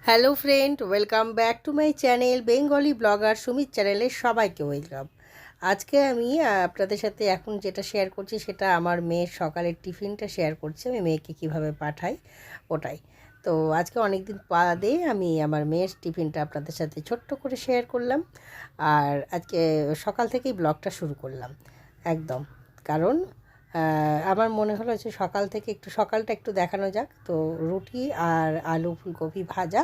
Hello friend, welcome back to my channel Bengali blogger Sumit চ্যানেলে সবাইকে welcome. আজকে আমি আপনাদের সাথে এখন যেটা শেয়ার করছি সেটা আমার মেয়ের সকালের টিফিনটা শেয়ার করছি। আমি মেয়েকে কিভাবে পাঠাই ওটাই। তো আজকে অনেক দিন বাদে আমি আমার মেয়ের টিফিনটা আপনাদের সাথে ছোট্ট করে শেয়ার করলাম। আর আজকে সকাল থেকেই ব্লগটা শুরু করলাম একদম, কারণ আমার মনে হলো যে সকাল থেকে সকালটা একটু দেখানো যাক। তো রুটি আর আলু ফুলকপি ভাজা,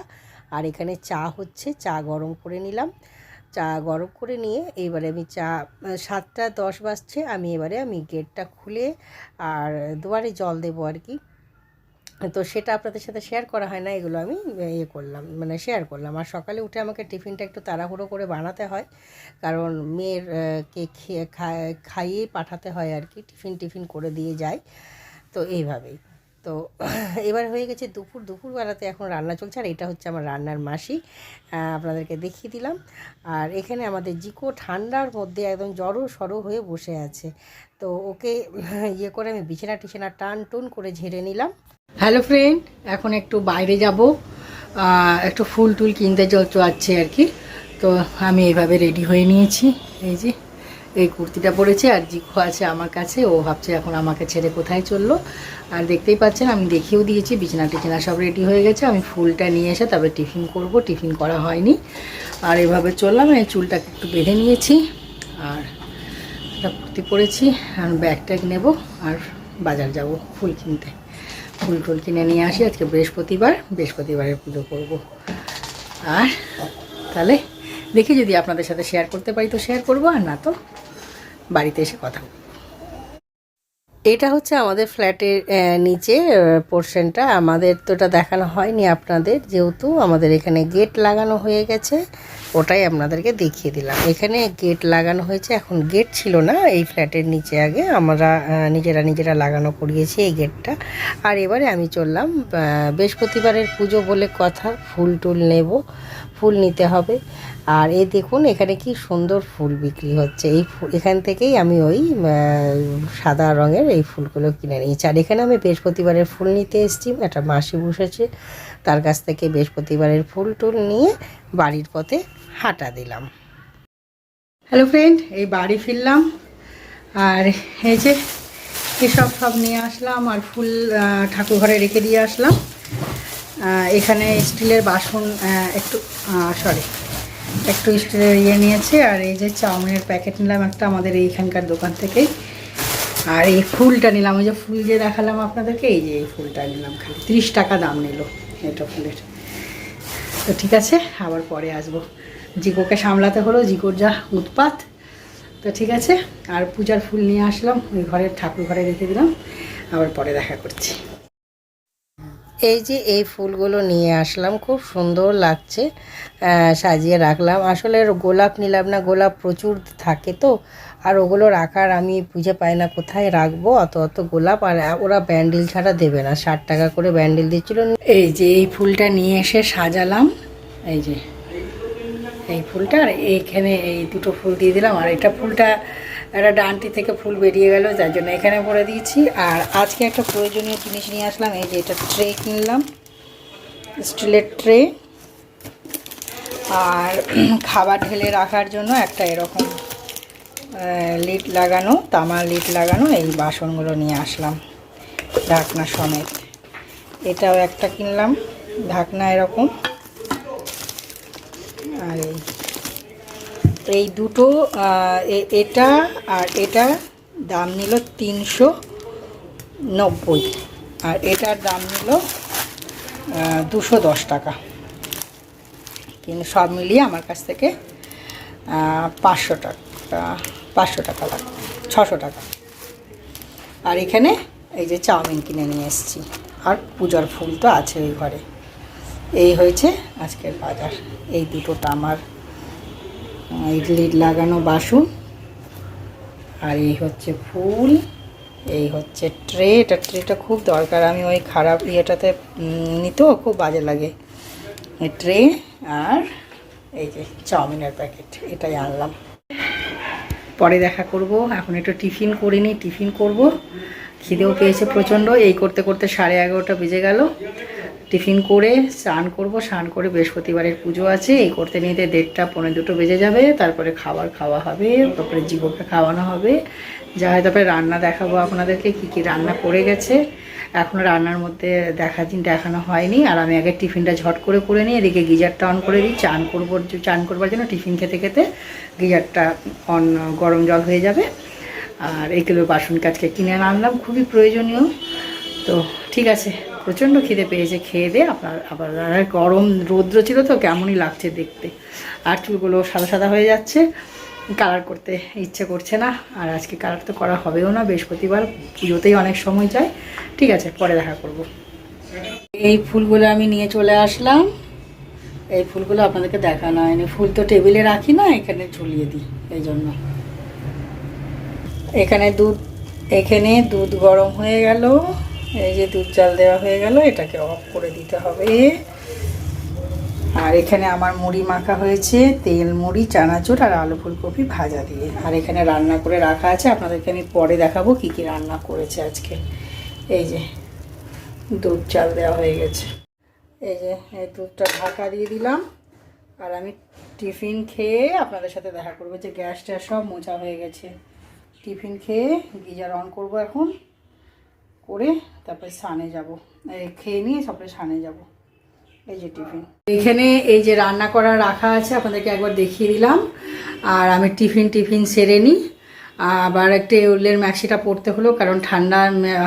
আর এখানে চা হচ্ছে, চা গরম করে নিলাম। চা গরম করে নিয়ে এবারে আমি 7টা 10 বাজছে, আমি গেটটা খুলে আর দুয়ারে জল দেবো আর কি। তো সেটা আপনাদের সাথে শেয়ার করা হয় না, এগুলো আমি শেয়ার করলাম। আর সকালে উঠে আমাকে টিফিনটা একটু তাড়াহুড়ো করে বানাতে হয়, কারণ মেয়ের কে খাইয়েই পাঠাতে হয় আর কি, টিফিন করে দিয়ে যায়। তো এইভাবেই। তো এবার হয়ে গেছে দুপুরবেলাতে এখন রান্না চলছে, আর এটা হচ্ছে আমার রান্নার মাসি, আপনাদেরকে দেখিয়ে দিলাম। আর এখানে আমাদের জিকো ঠান্ডার মধ্যে একদম জড়ো সড়ো হয়ে বসে আছে। তো ওকে ইয়ে করে আমি বিছানা টান টুন করে ঝেড়ে নিলাম। হ্যালো ফ্রেন্ড, এখন একটু বাইরে যাব, একটু ফুল টুল কিনতে যাচ্ছে আর কি। তো আমি এইভাবে রেডি হয়ে নিয়েছি, এই যে এই কুর্তিটা পরেছে, আর জিকো আছে আমার কাছে, ও ভাবছে এখন আমাকে ছেড়ে কোথায় চললো। আর দেখতেই পাচ্ছেন আমি দেখিয়েও দিয়েছি, বিছানা সব রেডি হয়ে গেছে। আমি ফুলটা নিয়ে এসে তবে টিফিন করব, টিফিন করা হয়নি। আর এভাবে চললাম, এই চুলটাকে একটু বেঁধে নিয়েছি, আর একটা কুর্তি পরেছি, আর ব্যাগট্যাগ নেব, আর বাজার যাব ফুল কিনতে। ফুল টুল কিনে নিয়ে আসি, আজকে বৃহস্পতিবারের পুজো করব। আর তাহলে দেখি যদি আপনাদের সাথে শেয়ার করতে পারি তো শেয়ার করবো, আর না তো বাড়িতে এসে কথা বলবো। এটা হচ্ছে আমাদের ফ্ল্যাটের নিচে পোর্শনটা। আমাদের তো এটা দেখানো হয়নি আপনাদের, যেহেতু আমাদের এখানে গেট লাগানো হয়ে গেছে, ওটাই আপনাদেরকে দেখিয়ে দিলাম। এখানে গেট লাগানো হয়েছে, এখন গেট ছিল না এই ফ্ল্যাটের নিচে, আগে আমরা নিজেরা লাগানো করিয়েছি এই গেটটা। আর এবারে আমি চললাম, বৃহস্পতিবারের পুজো বলে কথা, ফুল টুল নেব, ফুল নিতে হবে। আর এই দেখুন এখানে কি সুন্দর ফুল বিক্রি হচ্ছে, এখান থেকেই আমি ওই সাদা রঙের এই ফুলগুলো কিনে নিয়েছি। আর এখানে আমি বৃহস্পতিবারের ফুল নিতে এসেছি, একটা মাসি বসেছে, তার কাছ থেকে বৃহস্পতিবারের ফুল টুল নিয়ে বাড়ির পথে হাঁটা দিলাম। হ্যালো ফ্রেন্ড, এই বাড়ি ফিরলাম, আর এই যে সব নিয়ে আসলাম, আর ফুল ঠাকুর ঘরে রেখে দিয়ে আসলাম। এখানে স্টিলের বাসন একটু স্টিলের নিয়েছে। আর এই যে চাউমিনের প্যাকেট নিলাম একটা আমাদের এইখানকার দোকান থেকে। আর এই ফুলটা নিলাম, ওই যে ফুল যে দেখালাম আপনাদেরকে, এই যে এই ফুলটা নিলাম, খালি 30 টাকা দাম নিল এটা ফুলের। তো ঠিক আছে, আবার পরে আসবো, জিকোকে সামলাতে হলো, জিকোর যা উৎপাত। তো ঠিক আছে, আর পূজার ফুল নিয়ে আসলাম, ওই ঘরের ঠাকুর ঘরে রেখে দিলাম, আবার পরে দেখা করছি। এই যে এই ফুলগুলো নিয়ে আসলাম, খুব সুন্দর লাগছে, সাজিয়ে রাখলাম। আসলে গোলাপ নিলাম না, গোলাপ প্রচুর থাকে তো, আর ওগুলো রাখার আমি বুঝে পাই না কোথায় রাখবো অত গোলাপ। আর ওরা ব্যান্ডেল ছাড়া দেবে না, 60 টাকা করে ব্যান্ডেল দিচ্ছিল। এই যে এই ফুলটা নিয়ে এসে সাজালাম, এই যে এই ফুলটা, আর এইখানে এই দুটো ফুল দিয়ে দিলাম। আর এটা ফুলটা একটা ডান্টি থেকে ফুল বেরিয়ে গেল, যার জন্য এখানে ভরে দিয়েছি। আর আজকে একটা প্রয়োজনীয় জিনিস নিয়ে আসলাম, এই যে এটা ট্রে কিনলাম, স্টিলের ট্রে। আর খাবার ঢেলে রাখার জন্য একটা এরকম লিড লাগানো, তামার লিড লাগানো এই বাসনগুলো নিয়ে আসলাম, ঢাকনা সমেত। এটাও একটা কিনলাম, ঢাকনা এরকম। আর এই দুটো, এটা আর এটা দাম নিল 390, আর এটার দাম নিল 210 টাকা। কিন্তু সব মিলিয়ে আমার কাছ থেকে 500 টাকা লাগবে, 600 টাকা। আর এখানে এই যে চাউমিন কিনে নিয়ে এসেছি, আর পূজার ফুল তো আছে ওই ঘরে। এই হয়েছে আজকের বাজার। এই দুটো তামার লিড লাগানো বাসন, আর এই হচ্ছে ফুল, এই হচ্ছে ট্রে। ট্রেটা খুব দরকার, আমি ওই খারাপ ইয়েটাতে নিতেও খুব বাজে লাগে এই ট্রে। আর এই যে চাউমিনের প্যাকেট, এটাই আনলাম। পরে দেখা করব, এখন একটু টিফিন করিনি, টিফিন করব, খিদেও পেয়েছে প্রচণ্ড। এই করতে করতে 11:30 বেজে গেল। টিফিন করে স্নান করব, স্নান করে বৃহস্পতিবারের পুজো আছে, এই করতে নিতে 1:30 পৌনে 2 বেজে যাবে। তারপরে খাওয়া হবে, তারপরে জীবকে খাওয়ানো হবে, যা হয় তারপরে রান্না দেখাবো আপনাদেরকে কী কী রান্না করে গেছে। এখনও রান্নার মধ্যে দেখানো হয়নি। আর আমি আগে টিফিনটা ঝট করে নিই, এদিকে গিজারটা অন করে দিই। চান করবার জন্য টিফিন খেতে খেতে গিজারটা গরম জল হয়ে যাবে। আর এইগুলো বাসন কাজকে কিনে আনলাম, খুবই প্রয়োজনীয়। তো ঠিক আছে, প্রচণ্ড খিদে পেয়েছে, খেয়ে দিয়ে আবার গরম রৌদ্র ছিল তো কেমনই লাগছে দেখতে। আর চুলগুলো সাদা সাদা হয়ে যাচ্ছে, কালার করতে ইচ্ছে করছে না। আর আজকে কালার তো করা হবেও না, বৃহস্পতিবার পুজোতেই অনেক সময় যায়। ঠিক আছে, পরে দেখা করব। এই ফুলগুলো আমি নিয়ে চলে আসলাম। এই ফুলগুলো আপনাদেরকে দেখানো হয়নি, ফুল তো টেবিলে রাখি না, এখানে ঝুলিয়ে দিই, এই জন্য। এখানে দুধ গরম হয়ে গেল, এই যে দুধ জাল দেওয়া হয়ে গেল, এটাকে অফ করে দিতে হবে। আর এখানে আমার মুড়ি মাখা হয়েছে, তেল মুড়ি, চানাচুর আর আলু ফুলকপি ভাজা দিয়ে। আর এখানে রান্না করে রাখা আছে, আপনাদেরকে আমি পরে দেখাবো কি কি রান্না করেছে আজকে। এই যে দুধ চাল দেওয়া হয়ে গেছে, এই যে এই দুধটা ঢাকা দিয়ে দিলাম। আর আমি টিফিন খেয়ে আপনাদের সাথে দেখা করবো। যে গ্যাসটা সব মোছা হয়ে গেছে, টিফিন খেয়ে গিজার অন করব এখন, করে তারপরে স্নানে যাব। খেয়ে নিয়ে তারপরে স্নানে যাব। এই যে টিফিন এখানে, এই যে রান্না করা রাখা আছে, আপনাদেরকে একবার দেখিয়ে দিলাম। আর আমি টিফিন সেরে নিই। আবার একটা উলের ম্যাক্সিটা পরতে হলো, কারণ ঠান্ডা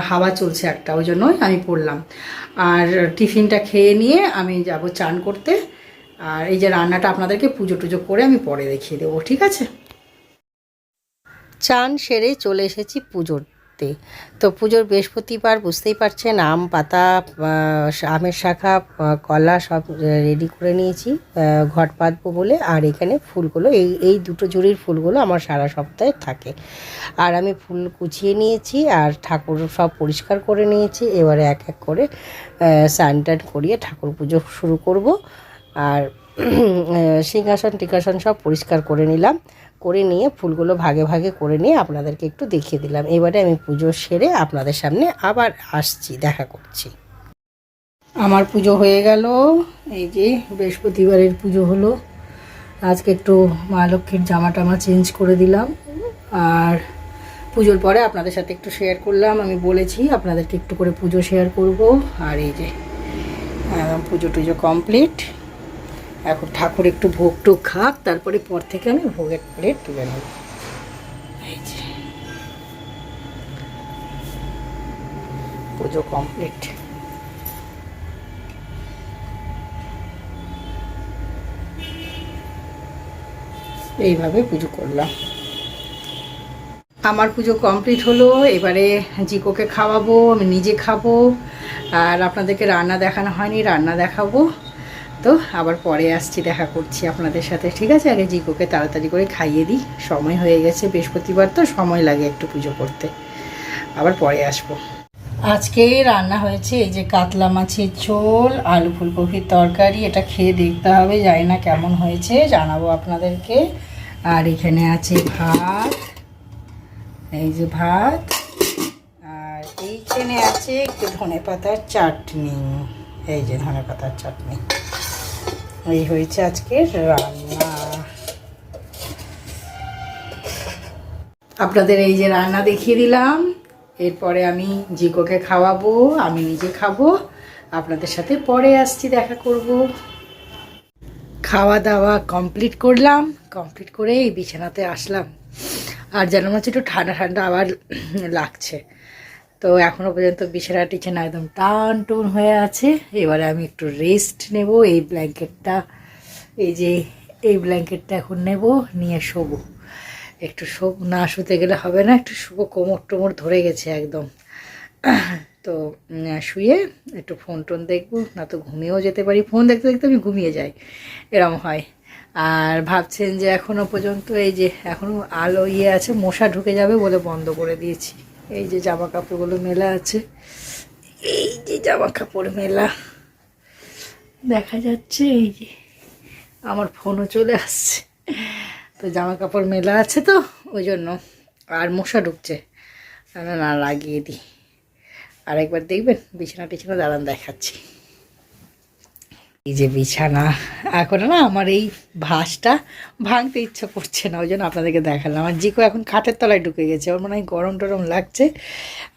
হাওয়া চলছে একটা, ওই জন্যই আমি পরলাম। আর টিফিনটা খেয়ে নিয়ে আমি যাব চান করতে। আর এই যে রান্নাটা আপনাদেরকে পুজো টুজো করে আমি পরে দেখিয়ে দেবো, ঠিক আছে। চান সেরে চলে এসেছি পুজোতে। তো পুজোর বৃহস্পতিবার বুঝতেই পারছেন, আম পাতা, আমের শাখা, কলা সব রেডি করে নিয়েছি ঘট পাতবো বলে। আর এখানে ফুলগুলো, এই দুটো ঝুড়ির ফুলগুলো আমার সারা সপ্তাহে থাকে। আর আমি ফুল কুচিয়ে নিয়েছি, আর ঠাকুর সব পরিষ্কার করে নিয়েছি। এবারে এক এক করে স্নান টান করিয়ে ঠাকুর পুজো শুরু করব। আর সিংহাসন টিকাসন সব পরিষ্কার করে নিলাম, করে নিয়ে ফুলগুলো ভাগে ভাগে করে নিয়ে আপনাদেরকে একটু দেখিয়ে দিলাম। এবারে আমি পুজো সেরে আপনাদের সামনে আবার আসছি, দেখা করছি। আমার পুজো হয়ে গেল, এই যে বৃহস্পতিবারের পুজো হলো। আজকে একটু মা লক্ষ্মীর জামা টামা চেঞ্জ করে দিলাম। আর পুজোর পরে আপনাদের সাথে একটু শেয়ার করলাম, আমি বলেছি আপনাদেরকে একটু করে পুজো শেয়ার করব। আর এই যে পুজো টুজো কমপ্লিট। এখন ঠাকুর একটু ভোগ টোগ খাক, তারপরে পর থেকে আমি ভোগের প্লেট তুলে নেব। এই যে পুজো কমপ্লিট। এইভাবে পুজো করলাম। আমার পুজো কমপ্লিট হলো। এবারে জিকোকে খাওয়াবো, আমি নিজে খাবো। আর আপনাদেরকে রান্না দেখানো হয়নি, রান্না দেখাবো। তো আবার পরে আসছি, দেখা করছি আপনাদের সাথে, ঠিক আছে। আগে জিকোকে তাড়াতাড়ি করে খাইয়ে দিই, সময় হয়ে গেছে, বৃহস্পতিবার তো সময় লাগে একটু পুজো করতে। আবার পরে আসবো। আজকে রান্না হয়েছে এই যে কাতলা মাছের ঝোল, আলু ফুলকপির তরকারি। এটা খেয়ে দেখতে হবে, জানি না কেমন হয়েছে, জানাবো আপনাদেরকে। আর এখানে আছে ভাত, এই যে ভাত। আর এইখানে আছে একটু ধনেপাতার চাটনি, এই যে ধনেপাতার চাটনি। এই হয়েছে আজকের রান্না। আপনাদের এই যে রান্না দেখিয়ে দিলাম। এরপরে আমি জিকোকে খাওয়াবো, আমি নিজে খাবো। আপনাদের সাথে পরে আসছি, দেখা করব। খাওয়া দাওয়া কমপ্লিট করলাম, কমপ্লিট করে এই বিছানাতে আসলাম। আর যেন মনে হচ্ছে একটু ঠান্ডা ঠান্ডা আবার লাগছে। তো এখনও পর্যন্ত বিছানা টিছানা একদম টান টুন হয়ে আছে। এবারে আমি একটু রেস্ট নেব। এই ব্ল্যাঙ্কেটটা, এই যে এই ব্ল্যাঙ্কেটটা এখন নেব, নিয়ে শোবো। একটু না শুতে গেলে হবে না, একটু শুবো, কোমর টোমর ধরে গেছে একদম। তো শুয়ে একটু ফোন টোন দেখবো, না তো ঘুমিয়েও যেতে পারি। ফোন দেখতে দেখতে আমি ঘুমিয়ে যাই, এরম হয়। আর ভাবছেন যে এখনও পর্যন্ত এই যে এখনও আলো আছে, মশা ঢুকে যাবে বলে বন্ধ করে দিয়েছি। এই যে জামা কাপড়গুলো মেলা আছে, এই যে জামা কাপড় মেলা দেখা যাচ্ছে। এই যে আমার ফোনও চলে আসছে। তো জামা কাপড় মেলা আছে, তো ওই জন্য। আর মশা ঢুকছে, না, না, লাগিয়ে দিই। আরেকবার দেখবেন বিছানা টিছানা, দাঁড়ান দেখাচ্ছি। এই যে বিছানা, এখন না আমার এই ভাঁজটা ভাঙতে ইচ্ছা করছে না, ওই জন্য আপনাদেরকে দেখালাম। আর জিকো এখন খাটের তলায় ঢুকে গেছে, ওর মনে হয় গরম টরম লাগছে।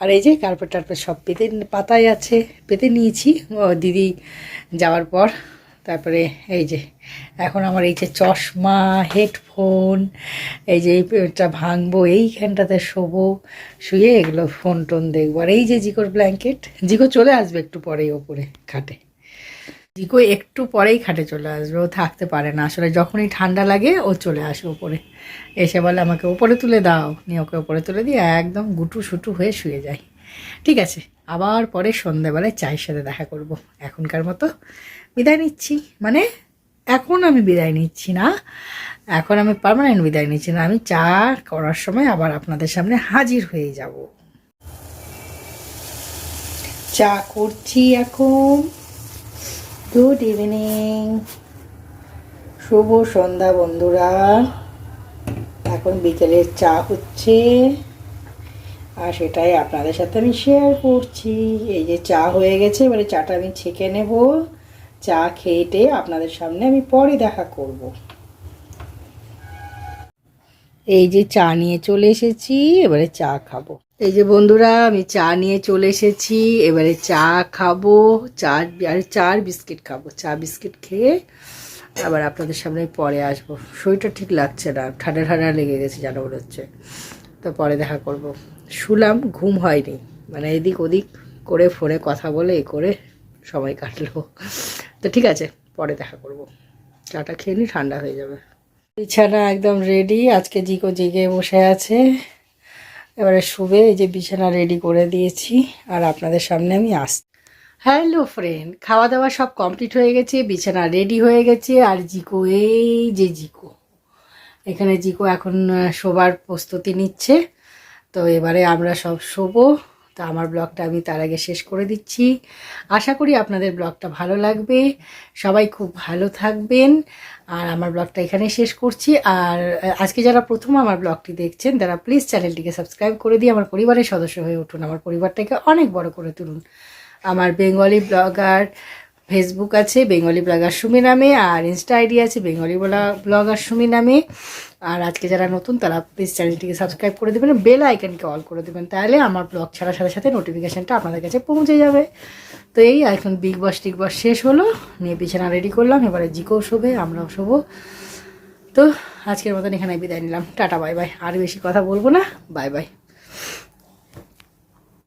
আর এই যে কার্পেট টার্পেট সব পেতে পাতায় আছে, পেতে নিয়েছি ও দিদি যাওয়ার পর। তারপরে এই যে এখন আমার এই যে চশমা, হেডফোন, এই যে এইটা ভাঙবো, এইখানটাতে শোবো, শুয়ে এগুলো ফোন টোন দেখবো। আর এই যে জিকোর ব্ল্যাঙ্কেট, জিকো চলে আসবে একটু পরেই ওপরে খাটে। জিকো একটু পরেই খাটে চলে আসবে, ও থাকতে পারে না আসলে, যখনই ঠান্ডা লাগে ও চলে আসে ওপরে, এসে বলে আমাকে ওপরে তুলে দাও, নিয়ে ওকে ওপরে তুলে দিয়ে একদম গুটু সুটু হয়ে শুয়ে যায়। ঠিক আছে, আবার পরে সন্ধ্যেবেলায় চায়ের সাথে দেখা করব। এখনকার মতো বিদায় নিচ্ছি, মানে এখন আমি বিদায় নিচ্ছি না, এখন আমি পার্মানেন্ট বিদায় নিচ্ছি না, আমি চা করার সময় আবার আপনাদের সামনে হাজির হয়ে যাব। চা করছি এখন। গুড ইভিনিং, শুভ সন্ধ্যা বন্ধুরা। এখন বিকেলের চা হচ্ছে আর সেটাই আপনাদের সাথে আমি শেয়ার করছি। এই যে চা হয়ে গেছে, এবারে চাটা আমি ছেঁকে নেব। চা খেয়ে আপনাদের সামনে আমি পরে দেখা করব। এই যে চা নিয়ে চলে এসেছি, এবারে চা খাবো। এই যে বন্ধুরা, আমি চা নিয়ে চলে এসেছি, এবারে চা খাবো। চার বিস্কিট খাবো, চা বিস্কিট খেয়ে আবার আপনাদের সামনে পরে আসবো। শরীরটা ঠিক লাগছে না, ঠান্ডা ঠান্ডা লেগে গেছে যেন মনে হচ্ছে। তো পরে দেখা করব। শুলাম, ঘুম হয়নি, মানে এদিক ওদিক করে ফোনে কথা বলে এ করে সময় কাটলো। তো ঠিক আছে, পরে দেখা করব। চাটা খেয়ে নি, ঠান্ডা হয়ে যাবে। বিছানা একদম রেডি, আজকে জিকো জেগে বসে আছে, এবারে শুবে। এই যে বিছানা রেডি করে দিয়েছি আর আপনাদের সামনে আমি আসছি। হ্যালো ফ্রেন্ড, খাওয়া দাওয়া সব কমপ্লিট হয়ে গেছে, বিছানা রেডি হয়ে গেছে। আর জিকো, এই যে জিকো, এখানে জিকো এখন শোবার প্রস্তুতি নিচ্ছে। তো এবারে আমরা সব শোবো। তো আমার ব্লগটা আমি তার আগে শেষ করে দিচ্ছি। আশা করি আপনাদের ব্লগটা ভালো লাগবে, সবাই খুব ভালো থাকবেন। আর আমার ব্লগটা এখানে শেষ করছি। আর আজকে যারা প্রথম আমার ব্লগটি দেখছেন, তারা প্লিজ চ্যানেলটিকে সাবস্ক্রাইব করে দিয়ে আমার পরিবারের সদস্য হয়ে উঠুন, আমার পরিবারটাকে অনেক বড় করে তুলুন। আমার বেঙ্গলি ব্লগার ফেসবুক আছে বেঙ্গলি ব্লগার সুমি নামে, আর ইনস্টা আইডি আছে বেঙ্গলি ব্লগার সুমি নামে। আর আজকে যারা নতুন তারা প্লিজ চ্যানেলটিকে সাবস্ক্রাইব করে দেবেন, বেল আইকনকে অল করে দেবেন, তাহলে আমার ব্লগ ছাড়ার সাথে সাথে নোটিফিকেশানটা আপনাদের কাছে পৌঁছে যাবে। তো এই এখন বিগ বস টিগ বস শেষ হলো, নিয়ে বিছানা রেডি করলাম, এবারে জিকেও শোবে, আমরাও শোবো। তো আজকের মতন এখানে বিদায় নিলাম, টাটা বাই বাই। আর বেশি কথা বলবো না, বাই বাই।